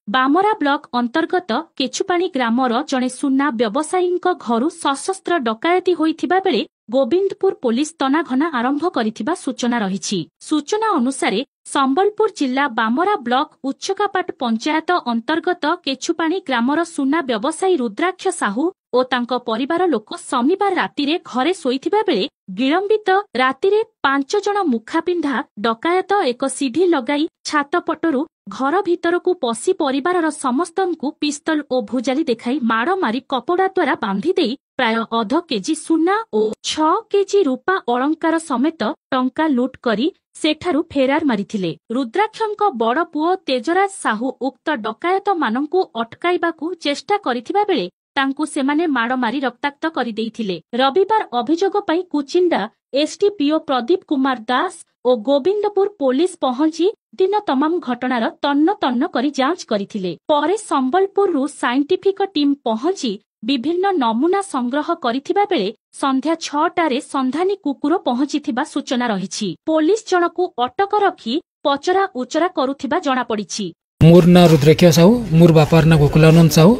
Bamra block अंतर्गत केचुपाणी grammar जड़े सुना व्यवसायी घर सशस्त्र डकायती होइथिबा बेले गोविंदपुर पुलिस तनाघना आरंभ करिथिबा सूचना रही। सूचना अनुसार संबलपुर जिला बामरा ब्लॉक उच्चकापाट पंचायत अंतर्गत केचुपाणी ग्रामर सुना व्यवसायी रुद्राक्ष साहू और तांको परिवार लोक शनिवार रातिरे घरे शोइथिबा बेले विलंबित रातिरे 5 जण मुखा पिंधा डकायत एक सीढ़ी लगाई छात पटरू घर भितरकू पसी परिवारर समस्तंकु पिस्तल और भुजाली देखाई माड़ मारी कपड़ा द्वारा बांधी देई प्राय अध केजी सुना और 6 केजी रूपा अलंकार समेत टंका लुट करी सेठारु फेरार मारिथिले। रुद्राक्षଙ୍କ बड़ पुओ तेजराज साहू उक्त डकायत मानंकु अटकाइबाकू चेष्टा करिथिबा बेले तांकु सेमाने माड़ मारी रक्ताक्त करि देइथिले। रविवार अभियोग पई कुचिंडा एसडीपीओ प्रदीप कुमार दास और गोविंदपुर पुलिस पहुंची दिन तमाम घटनार तन्न तन्न करी जांच करिथिले। परे संबलपुरु साइंटिफिक टीम पहुंची विभिन्न नमूना संग्रह करिथिबा बेले संध्या 6टारे संधानी कुकुर पहुंचीथिबा सूचना रहिछि। पुलिस जनकु अटक रखी पचरा उचरा करुथिबा जणा पड़िछि। मोर ना रुद्राक्ष साहू, मोर बापार ना गोकुलानंद साहू।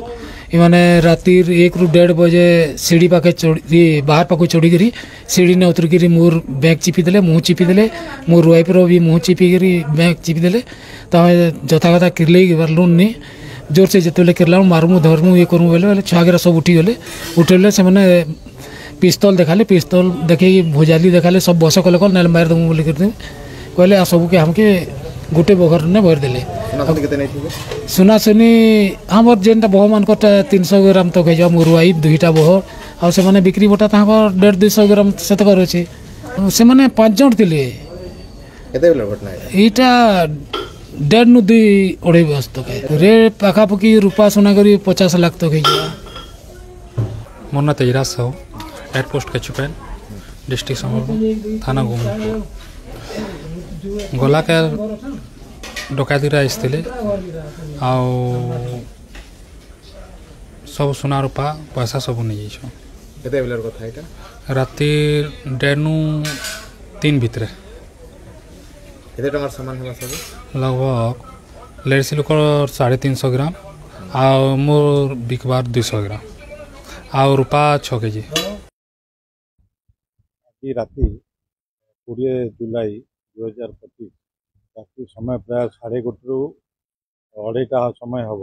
इमाने राति 1 ରୁ 1.5 बजे सीढ़ी पाखे बाहर पाखु चढ़ी करी सीढ़ी ने उतर करी मोर बैग चिपी देले, मुँह चिपी देले, मोर वाइफ रो भी मुँह चिपी करी बैग चिपी देले। जथा कथा किरले बारलुन नी जोर से जिते किरला मारमु धरमु ये करूँ बोले छुआगेरा सब उठीगले। उठेले से मैंने पिस्तल देखाले, पिस्तल देखे भुजाली देखाले, सब बस कले कल ना मार दमु बोली कहले आ सबके हमके गोटे बगर ने भर देले। सुना सुनी हमर जेनटा बह मान 300 ग्राम तक है मोर वाइफ 2टा बह आ से माने बिक्री बटा तांको 150-200 ग्राम से तक रहছে। से माने 5 जण थिले। केते बेला घटना है इटा 1.5 नु 2-2.5 बस तक है रे पाखा पकी रूपा सोना करी 50 लाख तक है। मोना तेजराज साहू एयरपोर्ट केचुपाणी डिस्ट्रिक्ट संबलपुर थाना गोविंदपुर गला के डकायती आसते सब सुना रूपा पैसा सब नहीं जाइछ। राति 1.5 नु 3 भितर लगभग लेडीज लोक 350 ग्राम आ मोर बिकबार 200 ग्राम आ रूपा 6 केजी। राति 20 जुलाई 2025 राति समय प्राय 1:30 ରୁ 2:30 समय हम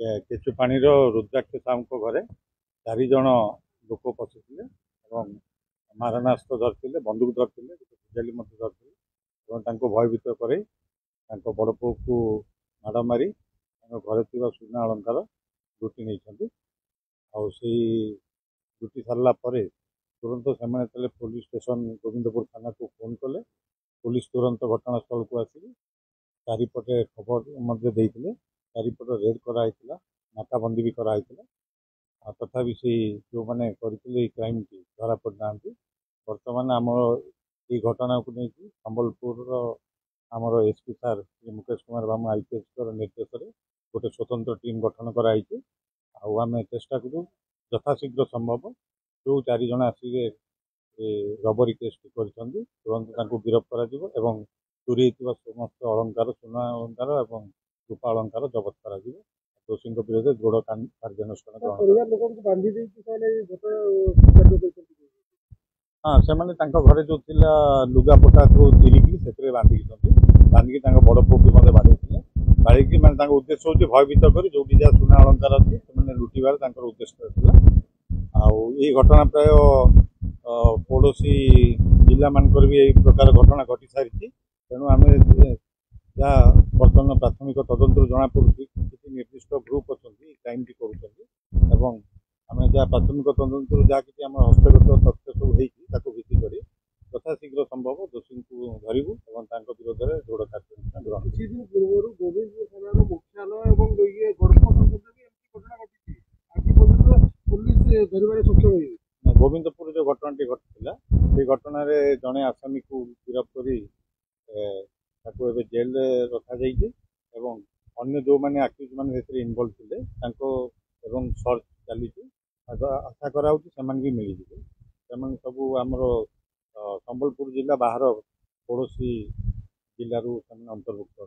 केचुपाणी रुद्राक्ष साहू घरे 4 जण लोक पशिले और मारणास्त्र धरते, बंदूक धरते, भुजाली धरते भयभीत कर बड़ पुओ को माड़ मारी घरे थी सुना अलंकार लुटि नहीं। लुटि सारा तुरंत से पुलिस स्टेशन गोविंदपुर थाना को फोन कले। पुलिस तुरंत घटनास्थल को आसिक चारिपटे खबर देते, चारिपट रेड कराई, नाकाबंदी भी कराई। तथापि से जो मैंने करते क्राइम की धरा पड़ना। बर्तमान आम ये घटना को लेकिन संबलपुर आमर एसपी सार मुकेश कुमार बामू आईपीएस निर्देश में गोटे स्वतंत्र टीम गठन कराई। आम चेष्टा करूँ यथाशीघ्र संभव जो 4 जण आसिके रबरी केस कर तुरंत गिरफ कर चोरी समस्त अलंकार सुना अलंकार और रूपा अलंकार जबत कर दोषी विरोध दृढ़ कार्यानुष्ठान हाँ से घरे जो लुगापटा को चिरिकी से बांधिकी बड़ पुओ की मत बाड़ी बाड़ी मैंने उद्देश्य हूँ भयभीत कर जो जहाँ सुना अलंकार अच्छी से लुटार उद्देश्य आई घटना प्राय पड़ोशी जिला मानकर भी यही प्रकार घटना घटी सारी। तेणु आम जहाँ बर्तमान प्राथमिक तदंत जना पड़ी किसी निर्दिष्ट ग्रुप अच्छा क्राइम टी कर आम जहाँ प्राथमिक तदंत जहाँ कि आम हस्तगत तथ्य सब भित्ति कर यथाशीघ्र संभव दोषी को धरबू और विरोध में दृढ़ कार्यानुष्ठान ग्रहण। गोविंदपुर जो घटनाटी घटी से घटन जड़े आसामी को गिरफ्त कर जेल रखा अन्य जो मैंने आक्यूज मैंने इनवल्व थे सर्च चली आशा कराऊँ भी मिलଯିवे से सब आमर संबलपुर जिला बाहर पड़ोशी जिलू अंतर्भुक्त।